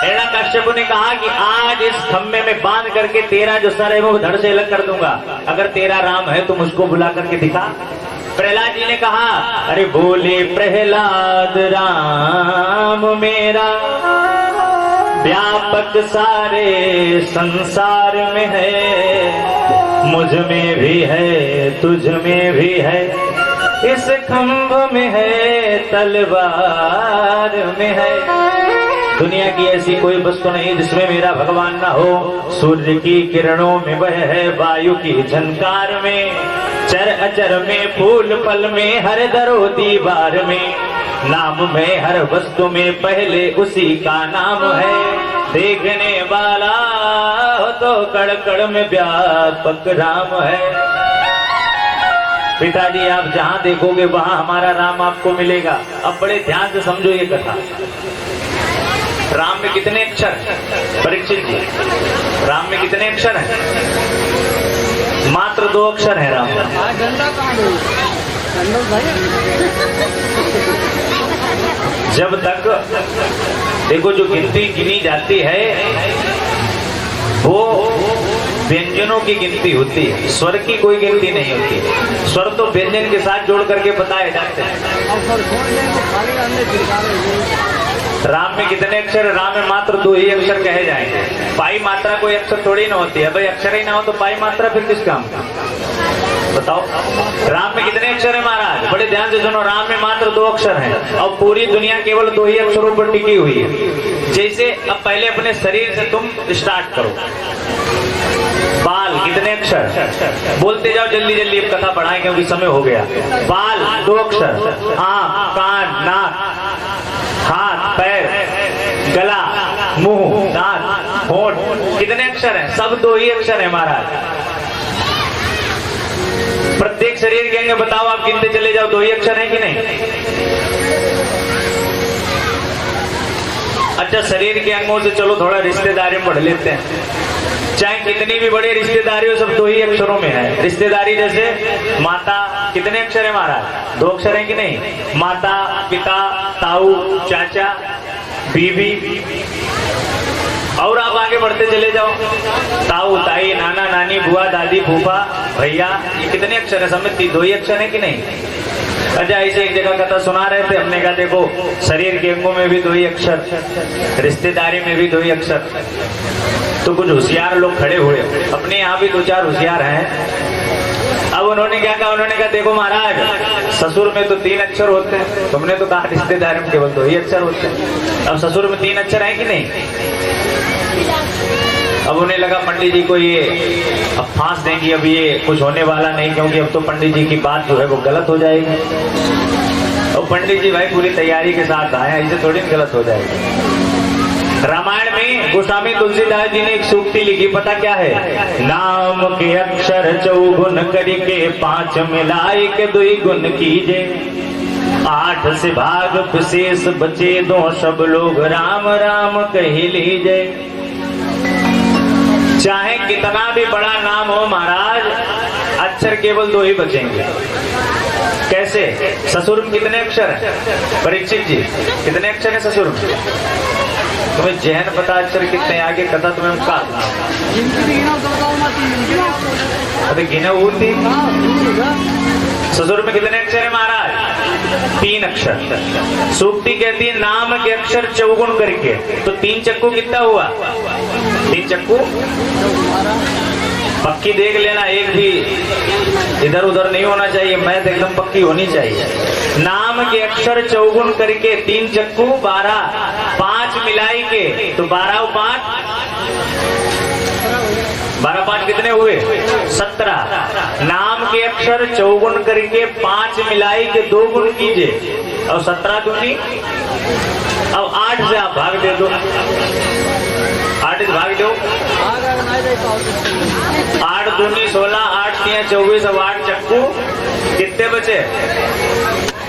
हिरण्यकश्यप ने कहा कि आज इस खम्भे में बांध करके तेरा जो सर है वो धड़ से अलग कर दूंगा, अगर तेरा राम है तो मुझको बुला करके दिखा। प्रहलाद जी ने कहा, अरे बोले प्रहलाद राम मेरा व्यापक सारे संसार में है, मुझ में भी है तुझ में भी है, इस खंभ में है तलवार में है। दुनिया की ऐसी कोई वस्तु नहीं जिसमें मेरा भगवान ना हो। सूर्य की किरणों में वह है, वायु की झनकार में, चर अचर में, फूल फल में, हर दरो दीवार में, नाम में हर वस्तु में पहले उसी का नाम है। देखने वाला हो तो कड़ कड़ में व्यापक राम है। पिताजी आप जहां देखोगे वहां हमारा राम आपको मिलेगा। अब बड़े ध्यान से समझो ये कथा। राम में कितने अक्षर? परीक्षित जी, राम में कितने अक्षर हैं? मात्र 2 अक्षर है राम में। जब तक देखो जो गिनती गिनी जाती है वो व्यंजनों की गिनती होती है, स्वर की कोई गिनती नहीं होती। स्वर तो व्यंजन के साथ जोड़ करके बताए जाते हैं। राम में कितने अक्षर? राम में मात्र 2 ही अक्षर कहे जाएंगे। पाई मात्रा कोई अक्षर थोड़ी ना होती है भाई, अक्षर ही ना हो तो पाई मात्रा फिर किस काम का? बताओ। राम में कितने अक्षर है महाराज? बड़े ध्यान से सुनो, राम में मात्र 2 अक्षर हैं और पूरी दुनिया केवल 2 ही अक्षरों पर टिकी हुई है। जैसे अब पहले अपने शरीर से तुम स्टार्ट करो। बाल कितने अक्षर? बोलते जाओ जल्दी जल्दी, अब कथा बढ़ाएं क्योंकि समय हो गया। बाल 2 अक्षर, आंख, कान, नाक, हाथ, पैर, गला, मुंह, दांत, होंठ, कितने अक्षर हैं? सब 2 ही अक्षर है महाराज। प्रत्येक शरीर के अंग बताओ, आप गिनते चले जाओ, 2 ही अक्षर है कि नहीं? अच्छा, शरीर के अंगों से चलो थोड़ा रिश्तेदारी में बढ़ लेते हैं। चाहे कितनी भी बड़ी रिश्तेदारी हो, सब 2 ही अक्षरों में है। रिश्तेदारी जैसे माता, कितने अक्षर है महाराज? 2 अक्षर है कि नहीं? माता, पिता, ताऊ, चाचा, बीवी। और आप आगे बढ़ते चले जाओ, ताऊ, ताई, नाना, नानी, बुआ, दादी, फूफा, भैया, ये कितने अक्षर है? सब में 2 ही अक्षर है कि नहीं? अच्छा, ऐसे एक जगह कथा सुना रहे थे, हमने कहा देखो शरीर के अंगों में भी 2 ही अक्षर, रिश्तेदारी में भी 2 ही अक्षर। तो कुछ होशियार लोग खड़े हुए, अपने यहाँ भी 2-4 होशियार हैं। अब उन्होंने क्या कहा? उन्होंने कहा देखो महाराज, ससुर में तो 3 अक्षर होते हैं, तुमने तो कहा रिश्तेदारी में केवल 2 ही अक्षर होते हैं। अब ससुर में 3 अक्षर है कि नहीं? अब उन्हें लगा पंडित जी को ये अब फांस देंगी, अब ये कुछ होने वाला नहीं, क्योंकि अब तो पंडित जी की बात जो है वो गलत हो जाएगी। और पंडित जी भाई पूरी तैयारी के साथ आए, ऐसे थोड़ी गलत हो जाएगी। रामायण में गोस्वामी तुलसीदास जी ने एक सूक्ति लिखी, पता क्या है? नाम के अक्षर 4 गुण करके 5 मिलाई के 2 गुण कीजे, 8 से भाग विशेष बचे 2 सब लोग राम राम कही लीजे। चाहे कितना भी बड़ा नाम हो महाराज, अक्षर केवल 2 ही बचेंगे। कैसे? ससुर में कितने अक्षर है? परीक्षित जी, कितने अक्षर है ससुर में? तुम्हें जहन पता अक्षर कितने? आगे कथा तुम्हें उनका अरे गिना हुई थी। ससुर में कितने अक्षर है महाराज? 3 अक्षर। सूक्ति कहती है नाम के अक्षर 4 गुण करके, तो 3 चक्कू कितना हुआ? 3 चक्कू पक्की देख लेना, एक भी इधर उधर नहीं होना चाहिए, मैथ एकदम पक्की होनी चाहिए। नाम के अक्षर 4 गुण करके 3 चक्कू 12, 5 मिलाई के तो 12 और 5, 12 5 कितने हुए? 17। नाम के अक्षर 4 गुण करके 5 मिलाई के 2 गुण कीजिए और 17 दूनी। अब 8 से आप भाग दे दो, 8 से भाग दो, 8 दूनी 16, 8 3 24, अब 8 चक्कू कितने बचे?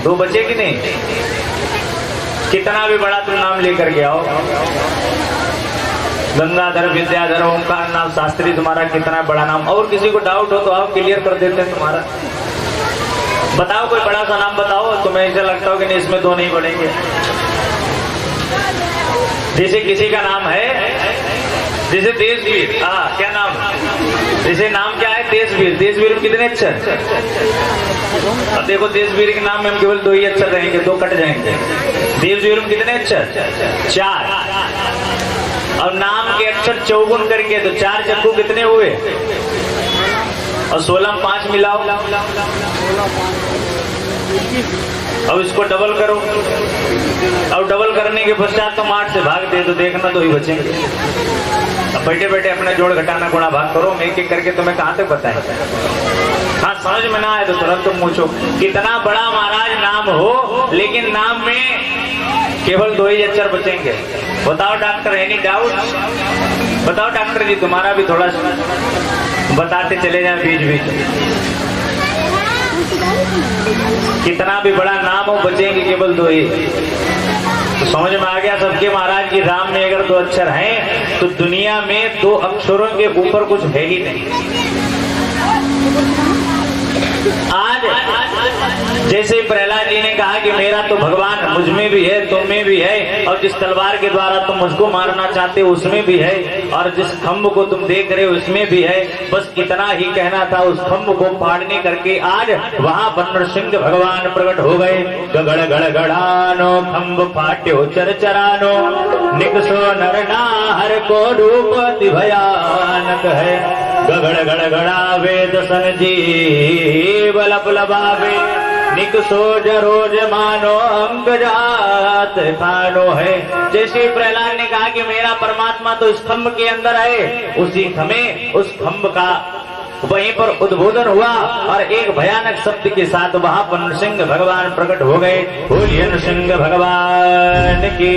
2 बचे कि नहीं? कितना भी बड़ा तुम नाम लेकर के आओ, गंगाधर, विद्याधर, ओंकार नाम शास्त्री, तुम्हारा कितना बड़ा नाम। और किसी को डाउट हो तो आप क्लियर कर देते हैं तुम्हारा। बताओ कोई बड़ा सा नाम बताओ, तुम्हें ऐसा लगता हो कि नहीं इसमें 2 नहीं बढ़ेंगे। जैसे किसी का नाम है, जैसे देशवीर, हाँ क्या नाम, जैसे नाम क्या है देशवीर। देशवीर में कितने अक्षर? अब देखो देशवीर के नाम में हम केवल 2 ही अक्षर रहेंगे, 2 कट जाएंगे। देशवीर में कितने अक्षर? 4। और नाम के अक्षर 54 करके तो 4 चक्कू कितने हुए? और 16 में 5 मिलाओ, अब इसको डबल करो। अब डबल करने के पश्चात तुम 8 से भाग दे तो देखना 2 ही बचेंगे। अब बैठे बैठे अपने जोड़ घटाना गुणा भाग करो, मैं एक एक करके तुम्हें कहां तक बताएं। हाँ समझ में ना आए तो तुरंत तुम पूछो। कितना बड़ा महाराज नाम हो, लेकिन नाम में केवल 2 ही अक्षर बचेंगे। बताओ डॉक्टर, एनी डाउट? बताओ डॉक्टर जी, तुम्हारा भी थोड़ा बताते चले जाए बीच बीच। कितना भी बड़ा नाम हो, बचेंगे केवल 2 ही। तो समझ में आ गया सबके महाराज की राम में अगर 2 अक्षर हैं तो दुनिया में 2 अक्षरों के ऊपर कुछ है ही नहीं। आज जैसे प्रहलाद जी ने कहा कि मेरा तो भगवान मुझ में भी है, तुम में भी है, और जिस तलवार के द्वारा तुम मुझको मारना चाहते हो उसमें भी है, और जिस खम्भ को तुम देख रहे हो उसमें भी है। बस इतना ही कहना था। उस खम्भ को फाड़ने करके आज वहां बन्नर सिंह भगवान प्रकट हो गए। गगड़ गड़ गड़ानो खम्भ फाट्यो चरचरानो, निकसो नर नाहर को रूप अति भयानक है। गगड़ गड़ गड़ा वेद सन जीव लब लबावे, निकसो जरोज मानो अंग जात खानो है। जैसे प्रहलाद ने कहा कि मेरा परमात्मा तो इस खम्भ के अंदर है, उसी समय उस खम्भ का वहीं पर उद्बोधन हुआ और एक भयानक शब्द के साथ वहां पर नृसिंह भगवान प्रकट हो गए। बोलिए नृसिंह भगवान की।